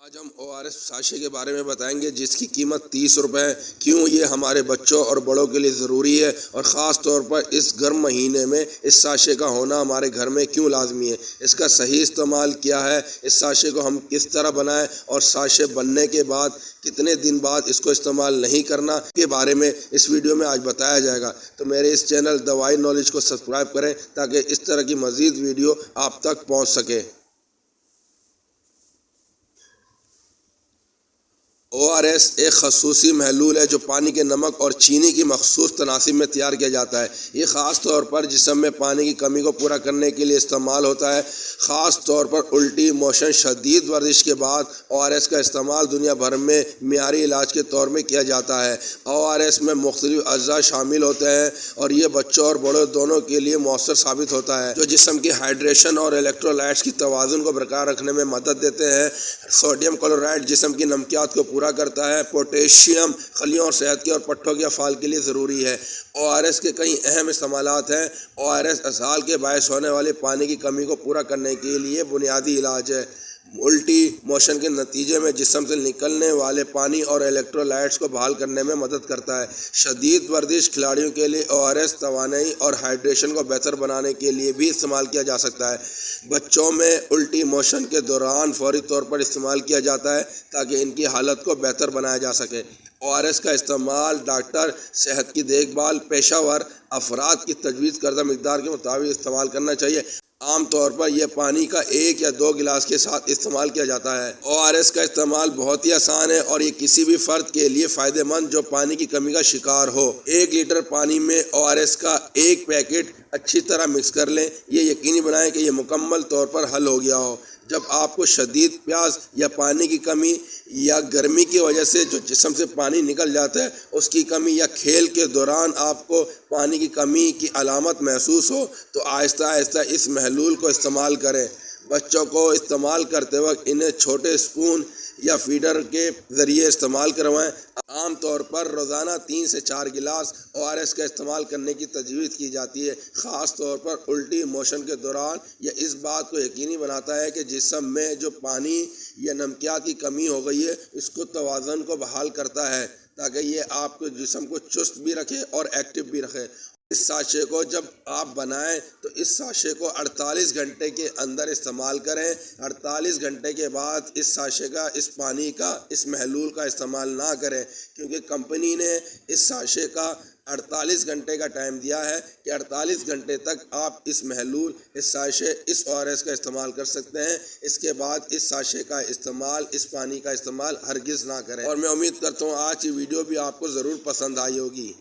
آج ہم ORS sachet کے بارے میں بتائیں گے جس کی قیمت 30 روپے ہے۔ کیوں یہ ہمارے بچوں اور بڑوں کے لیے ضروری ہے اور خاص طور پر اس گرم مہینے میں اس ساشے کا ہونا ہمارے گھر میں کیوں لازمی ہے، اس کا صحیح استعمال کیا ہے، اس ساشے کو ہم کس طرح بنائیں اور ساشے بننے کے بعد کتنے دن بعد اس کو استعمال نہیں کرنا کے بارے میں اس ویڈیو میں آج بتایا جائے گا۔ تو میرے اس چینل دوائی نالج کو سبسکرائب کریں تاکہ اس طرح کی مزید ویڈیو آپ تک پہنچ سکے۔ ORS ایک خصوصی محلول ہے جو پانی کے نمک اور چینی کی مخصوص تناسب میں تیار کیا جاتا ہے۔ یہ خاص طور پر جسم میں پانی کی کمی کو پورا کرنے کے لیے استعمال ہوتا ہے۔ خاص طور پر الٹی، موشن، شدید ورزش کے بعد ORS کا استعمال دنیا بھر میں معیاری علاج کے طور میں کیا جاتا ہے۔ ORS میں مختلف اجزاء شامل ہوتے ہیں اور یہ بچوں اور بڑوں دونوں کے لیے مؤثر ثابت ہوتا ہے، جو جسم کی ہائیڈریشن اور الیکٹرولائٹس کی توازن کو برقرار رکھنے میں مدد دیتے ہیں۔ سوڈیم کلورائڈ جسم کی نمکیات کو پورا کرتا ہے۔ پوٹیشیم خلیوں اور صحت کے اور پٹھوں کے افعال کے لیے ضروری ہے۔ ORS کے کئی اہم استعمالات ہیں۔ ORS اسہال کے باعث ہونے والی پانی کی کمی کو پورا کرنے کے لیے بنیادی علاج ہے۔ الٹی موشن کے نتیجے میں جسم سے نکلنے والے پانی اور الیکٹرولائٹس کو بحال کرنے میں مدد کرتا ہے۔ شدید ورزش کھلاڑیوں کے لیے ORS توانائی اور ہائیڈریشن کو بہتر بنانے کے لیے بھی استعمال کیا جا سکتا ہے۔ بچوں میں الٹی موشن کے دوران فوری طور پر استعمال کیا جاتا ہے تاکہ ان کی حالت کو بہتر بنایا جا سکے۔ ORS کا استعمال ڈاکٹر، صحت کی دیکھ بھال پیشہ ور افراد کی تجویز کردہ مقدار کے مطابق استعمال کرنا چاہیے۔ عام طور پر یہ پانی کا 1 یا 2 گلاس کے ساتھ استعمال کیا جاتا ہے۔ ORS کا استعمال بہت ہی آسان ہے اور یہ کسی بھی فرد کے لیے فائدہ مند جو پانی کی کمی کا شکار ہو۔ 1 لیٹر پانی میں ORS کا 1 پیکٹ اچھی طرح مکس کر لیں۔ یہ یقینی بنائیں کہ یہ مکمل طور پر حل ہو گیا ہو۔ جب آپ کو شدید پیاس یا پانی کی کمی یا گرمی کی وجہ سے جو جسم سے پانی نکل جاتا ہے اس کی کمی یا کھیل کے دوران آپ کو پانی کی کمی کی علامت محسوس ہو تو آہستہ آہستہ اس محلول کو استعمال کریں۔ بچوں کو استعمال کرتے وقت انہیں چھوٹے اسپون یا فیڈر کے ذریعے استعمال کروائیں۔ عام طور پر روزانہ 3 سے 4 گلاس ORS کا استعمال کرنے کی تجویز کی جاتی ہے، خاص طور پر الٹی موشن کے دوران۔ یہ اس بات کو یقینی بناتا ہے کہ جسم میں جو پانی یا نمکیات کی کمی ہو گئی ہے اس کو توازن کو بحال کرتا ہے تاکہ یہ آپ کے جسم کو چست بھی رکھے اور ایکٹیو بھی رکھے۔ اس ساشے کو جب آپ بنائیں تو اس ساشے کو 48 گھنٹے کے اندر استعمال کریں۔ 48 گھنٹے کے بعد اس ساشے کا، اس پانی کا، اس محلول کا استعمال نہ کریں کیونکہ کمپنی نے اس ساشے کا 48 گھنٹے کا ٹائم دیا ہے کہ 48 گھنٹے تک آپ اس محلول، اس ساشے، اس ORS کا استعمال کر سکتے ہیں۔ اس کے بعد اس ساشے کا استعمال، اس پانی کا استعمال ہرگز نہ کریں۔ اور میں امید کرتا ہوں آج کی ویڈیو بھی آپ کو ضرور پسند آئی ہوگی۔